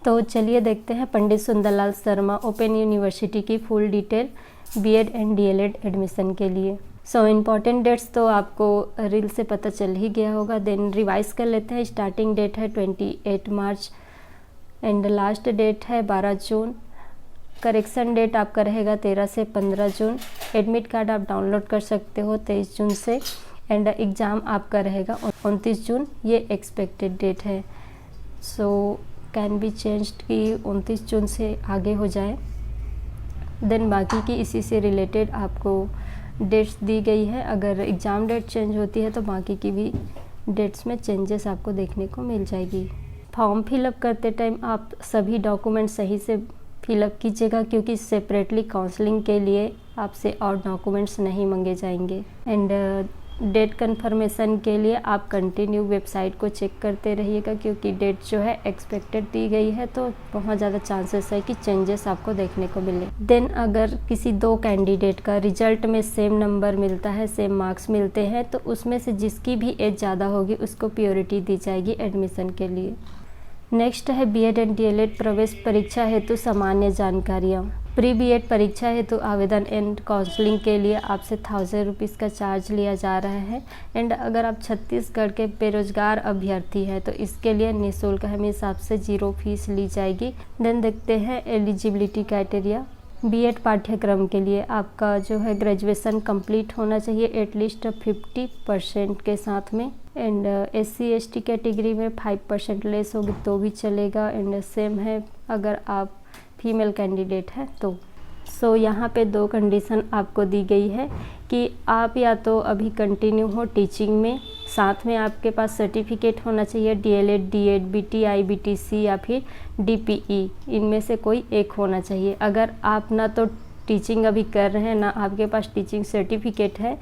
तो चलिए देखते हैं पंडित सुंदरलाल शर्मा ओपन यूनिवर्सिटी की full detail BEd and DElEd admission के लिए। सो इम्पॉर्टेंट डेट्स तो आपको रील से पता चल ही गया होगा। देन रिवाइज कर लेते हैं। स्टार्टिंग डेट है 28 मार्च एंड लास्ट डेट है 12 जून। करेक्शन डेट आपका रहेगा 13 से 15 जून। एडमिट कार्ड आप डाउनलोड कर सकते हो 23 जून से एंड एग्ज़ाम आपका रहेगा 29 जून। ये एक्सपेक्टेड डेट है। सो कैन बी चेंज्ड कि 29 जून से आगे हो जाए। देन बाकी की इसी से रिलेटेड आपको डेट्स दी गई है। अगर एग्ज़ाम डेट चेंज होती है तो बाकी की भी डेट्स में चेंजेस आपको देखने को मिल जाएगी। फॉर्म फिलअप करते टाइम आप सभी डॉक्यूमेंट सही से फिलअप कीजिएगा, क्योंकि सेपरेटली काउंसलिंग के लिए आपसे और डॉक्यूमेंट्स नहीं मांगे जाएंगे। एंड डेट कंफर्मेशन के लिए आप कंटिन्यू वेबसाइट को चेक करते रहिएगा, क्योंकि डेट जो है एक्सपेक्टेड दी गई है तो बहुत ज़्यादा चांसेस है कि चेंजेस आपको देखने को मिले। देन अगर किसी दो कैंडिडेट का रिजल्ट में सेम नंबर मिलता है, सेम मार्क्स मिलते हैं, तो उसमें से जिसकी भी एज ज़्यादा होगी उसको प्योरिटी दी जाएगी एडमिशन के लिए। नेक्स्ट है बीएड एंड डीएलएड प्रवेश परीक्षा हेतु सामान्य जानकारियाँ। प्री बीएड परीक्षा हेतु आवेदन एंड काउंसलिंग के लिए आपसे 1000 रुपीज़ का चार्ज लिया जा रहा है। एंड अगर आप छत्तीसगढ़ के बेरोजगार अभ्यर्थी हैं तो इसके लिए निःशुल्क हमें हिसाब से 0 फीस ली जाएगी। देन देखते हैं एलिजिबिलिटी क्राइटेरिया। बीएड पाठ्यक्रम के लिए आपका जो है ग्रेजुएशन कंप्लीट होना चाहिए एटलीस्ट 50% के साथ में। एंड SC ST कैटेगरी में 5% लेस होगी तो भी चलेगा। एंड सेम है अगर आप फीमेल कैंडिडेट है तो। सो यहाँ पे 2 कंडीशन आपको दी गई है कि आप या तो अभी कंटिन्यू हो टीचिंग में, साथ में आपके पास सर्टिफिकेट होना चाहिए डीएलएड, डीएड, BTI, BTC या फिर DPE, इनमें से कोई एक होना चाहिए। अगर आप ना तो टीचिंग अभी कर रहे हैं, ना आपके पास टीचिंग सर्टिफिकेट है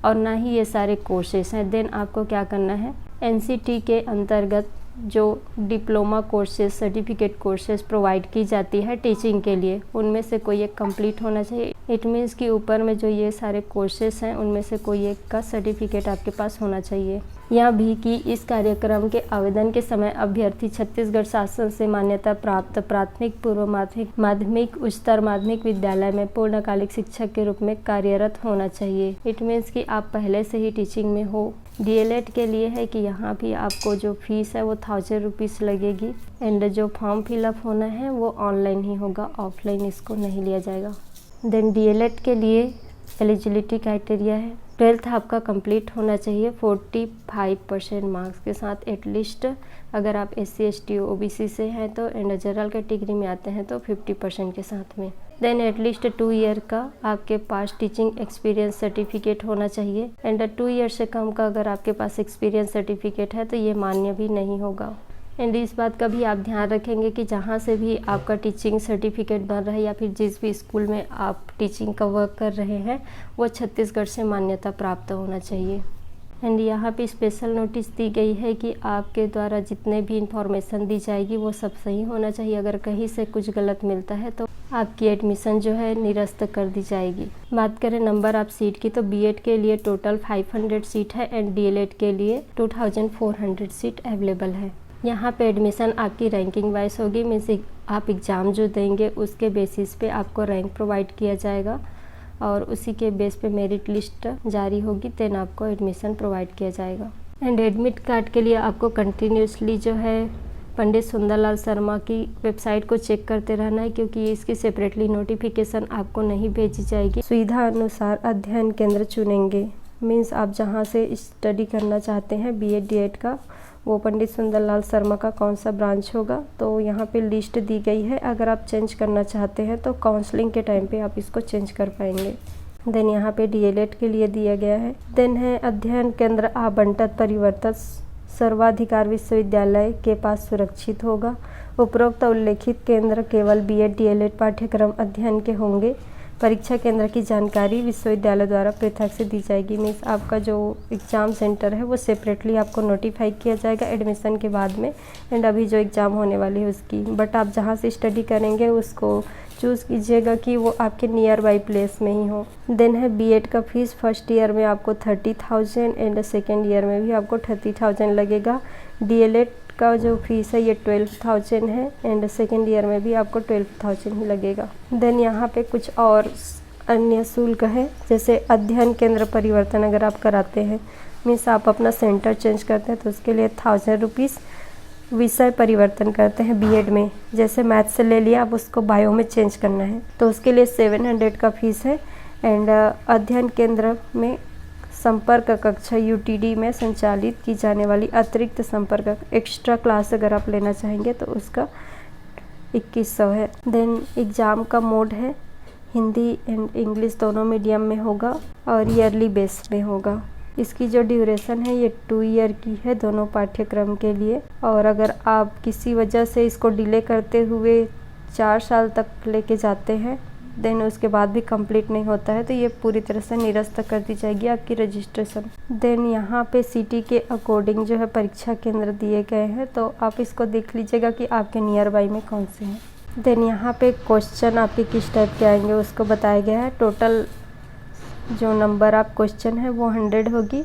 और ना ही ये सारे कोर्सेस हैं, देन आपको क्या करना है, NCT के अंतर्गत जो diploma courses, certificate courses provide की जाती है टीचिंग के लिए, उनमें से कोई एक कंप्लीट होना चाहिए। इट मीन्स कि ऊपर में जो ये सारे कोर्सेज हैं उनमें से कोई एक का सर्टिफिकेट आपके पास होना चाहिए। यह भी कि इस कार्यक्रम के आवेदन के समय अभ्यर्थी छत्तीसगढ़ शासन से मान्यता प्राप्त प्राथमिक, पूर्व माध्यमिक, माध्यमिक, उच्चतर माध्यमिक विद्यालय में पूर्णकालिक शिक्षक के रूप में कार्यरत होना चाहिए। इट मीन्स कि आप पहले से ही टीचिंग में हो। डीएलएड के लिए है कि यहाँ भी आपको जो फीस है वो 1000 रुपीज़ लगेगी। एंड जो फॉर्म फिलअप होना है वो ऑनलाइन ही होगा, ऑफलाइन इसको नहीं लिया जाएगा। देन डीएलएड के लिए एलिजिबिलिटी क्राइटेरिया है 12th आपका कंप्लीट होना चाहिए 45% मार्क्स के साथ एटलीस्ट। अगर आप SC ST OBC से हैं तो एंड जनरल कैटेगरी में आते हैं तो 50% के साथ में। देन एटलीस्ट 2 ईयर का आपके पास टीचिंग एक्सपीरियंस सर्टिफिकेट होना चाहिए। एंड 2 ईयर से कम का अगर आपके पास एक्सपीरियंस सर्टिफिकेट है तो ये मान्य भी नहीं होगा। एंड इस बात का भी आप ध्यान रखेंगे कि जहाँ से भी आपका टीचिंग सर्टिफिकेट बन रहा है या फिर जिस भी स्कूल में आप टीचिंग का वर्क कर रहे हैं वो छत्तीसगढ़ से मान्यता प्राप्त होना चाहिए। एंड यहाँ पे स्पेशल नोटिस दी गई है कि आपके द्वारा जितने भी इंफॉर्मेशन दी जाएगी वो सब सही होना चाहिए। अगर कहीं से कुछ गलत मिलता है तो आपकी एडमिशन जो है निरस्त कर दी जाएगी। बात करें नंबर ऑफ सीट की तो बीएड के लिए टोटल 500 सीट है एंड डीएलएड के लिए 2400 सीट अवेलेबल है। यहाँ पे एडमिशन आपकी रैंकिंग वाइज होगी, मीन्स आप एग्ज़ाम जो देंगे उसके बेसिस पे आपको रैंक प्रोवाइड किया जाएगा और उसी के बेस पे मेरिट लिस्ट जारी होगी, देन आपको एडमिशन प्रोवाइड किया जाएगा। एंड एडमिट कार्ड के लिए आपको कंटिन्यूसली जो है पंडित सुंदरलाल शर्मा की वेबसाइट को चेक करते रहना है, क्योंकि इसकी सेपरेटली नोटिफिकेशन आपको नहीं भेजी जाएगी। सुविधा अनुसार अध्ययन केंद्र चुनेंगे, मीन्स आप जहाँ से स्टडी करना चाहते हैं बीएड डीएड का, वो पंडित सुंदरलाल शर्मा का कौन सा ब्रांच होगा तो यहाँ पे लिस्ट दी गई है। अगर आप चेंज करना चाहते हैं तो काउंसलिंग के टाइम पे आप इसको चेंज कर पाएंगे। देन यहाँ पे डीएलएड के लिए दिया गया है। देन है अध्ययन केंद्र आवंटन परिवर्तन सर्वाधिकार विश्वविद्यालय के पास सुरक्षित होगा। उपरोक्त उल्लेखित केंद्र केवल बीएड डीएलएड पाठ्यक्रम अध्ययन के होंगे। परीक्षा केंद्र की जानकारी विश्वविद्यालय द्वारा पृथक से दी जाएगी, मीन्स आपका जो एग्ज़ाम सेंटर है वो सेपरेटली आपको नोटिफाई किया जाएगा एडमिशन के बाद में। एंड अभी जो एग्ज़ाम होने वाली है उसकी, बट आप जहाँ से स्टडी करेंगे उसको चूज़ कीजिएगा कि वो आपके नियर बाई प्लेस में ही हो। देन है बीएड का फीस फर्स्ट ईयर में आपको 30,000 एंड सेकेंड ईयर में भी आपको 30,000 लगेगा। डीएलएड का जो फीस है ये 12,000 है एंड सेकेंड ईयर में भी आपको 12,000 ही लगेगा। देन यहाँ पे कुछ और अन्य शुल्क है, जैसे अध्ययन केंद्र परिवर्तन अगर आप कराते हैं, मीन्स आप अपना सेंटर चेंज करते हैं तो उसके लिए 1000 रुपीज़। विषय परिवर्तन करते हैं बीएड में, जैसे मैथ से ले लिया, अब उसको बायो में चेंज करना है तो उसके लिए 700 का फीस है। एंड अध्ययन केंद्र में संपर्क कक्षा यूटीडी में संचालित की जाने वाली अतिरिक्त संपर्क एक्स्ट्रा क्लास अगर आप लेना चाहेंगे तो उसका 2100 है। देन एग्ज़ाम का मोड है, हिंदी एंड इंग्लिश दोनों मीडियम में होगा और ईयरली बेस में होगा। इसकी जो ड्यूरेशन है ये 2 ईयर की है दोनों पाठ्यक्रम के लिए, और अगर आप किसी वजह से इसको डिले करते हुए 4 साल तक लेके जाते हैं देन उसके बाद भी कंप्लीट नहीं होता है तो ये पूरी तरह से निरस्त कर दी जाएगी आपकी रजिस्ट्रेशन। देन यहाँ पे सिटी के अकॉर्डिंग जो है परीक्षा केंद्र दिए गए हैं, तो आप इसको देख लीजिएगा कि आपके नियर बाई में कौन से हैं। देन यहाँ पे क्वेश्चन आपके किस टाइप के आएंगे उसको बताया गया है। टोटल जो नंबर आप क्वेश्चन है वो 100 होगी,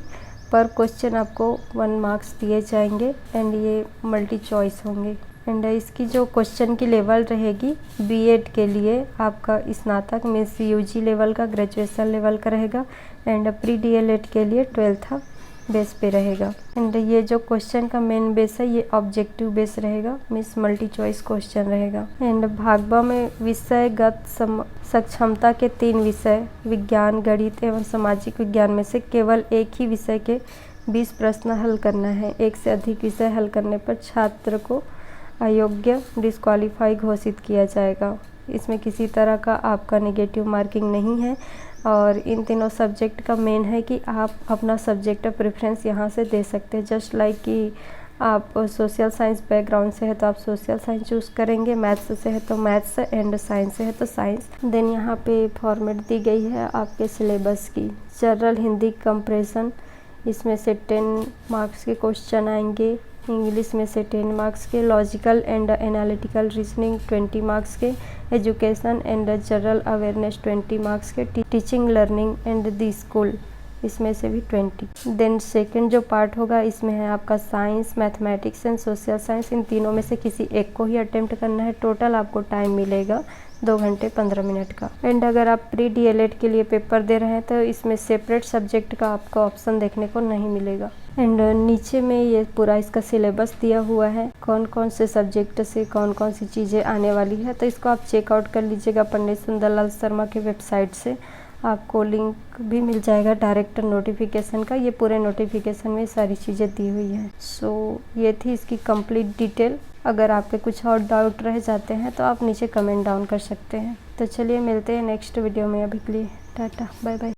पर क्वेश्चन आपको 1 मार्क्स दिए जाएंगे एंड ये मल्टी चॉइस होंगे। एंड इसकी जो क्वेश्चन की लेवल रहेगी बीएड के लिए आपका स्नातक मीन्स यूजी लेवल का, ग्रेजुएशन लेवल का रहेगा, एंड प्री डीएलएड के लिए 12th बेस पे रहेगा। एंड ये जो क्वेश्चन का मेन बेस है ये ऑब्जेक्टिव बेस रहेगा, मीन्स मल्टी चॉइस क्वेश्चन रहेगा। एंड भाग ब में विषयगत सक्षमता के 3 विषय विज्ञान, गणित एवं सामाजिक विज्ञान में से केवल एक ही विषय के 20 प्रश्न हल करना है। एक से अधिक विषय हल करने पर छात्र को अयोग्य डिस्क्वालीफाई घोषित किया जाएगा। इसमें किसी तरह का आपका नेगेटिव मार्किंग नहीं है, और इन तीनों सब्जेक्ट का मेन है कि आप अपना सब्जेक्ट प्रेफरेंस यहाँ से दे सकते हैं। जस्ट लाइक कि आप सोशल साइंस बैकग्राउंड से है तो आप सोशल साइंस चूज़ करेंगे, मैथ्स से है तो मैथ्स एंड साइंस से है तो साइंस। देन यहाँ पे फॉर्मेट दी गई है आपके सिलेबस की। जनरल हिंदी कंप्रेशन, इसमें से 10 मार्क्स के क्वेश्चन आएंगे, इंग्लिश में से 10 मार्क्स के, logical and analytical reasoning 20 marks के, education and general awareness 20 marks के, teaching learning and the school इसमें से भी 20। देन सेकंड जो पार्ट होगा इसमें है आपका science, mathematics and social science, इन तीनों में से किसी एक को ही अटेम्प्ट करना है। टोटल आपको टाइम मिलेगा 2 घंटे 15 मिनट का। एंड अगर आप प्री डीएलएड के लिए पेपर दे रहे हैं तो इसमें सेपरेट सब्जेक्ट का आपको ऑप्शन देखने को नहीं मिलेगा। एंड नीचे में ये पूरा इसका सिलेबस दिया हुआ है, कौन कौन से सब्जेक्ट से कौन कौन सी चीज़ें आने वाली है, तो इसको आप चेकआउट कर लीजिएगा पंडित सुंदरलाल शर्मा के वेबसाइट से। आपको लिंक भी मिल जाएगा डायरेक्ट नोटिफिकेशन का, ये पूरे नोटिफिकेशन में सारी चीज़ें दी हुई हैं। सो ये थी इसकी कंप्लीट डिटेल। अगर आपके कुछ और डाउट रह जाते हैं तो आप नीचे कमेंट डाउन कर सकते हैं। तो चलिए मिलते हैं नेक्स्ट वीडियो में, अभी के लिए टाटा बाय बाय।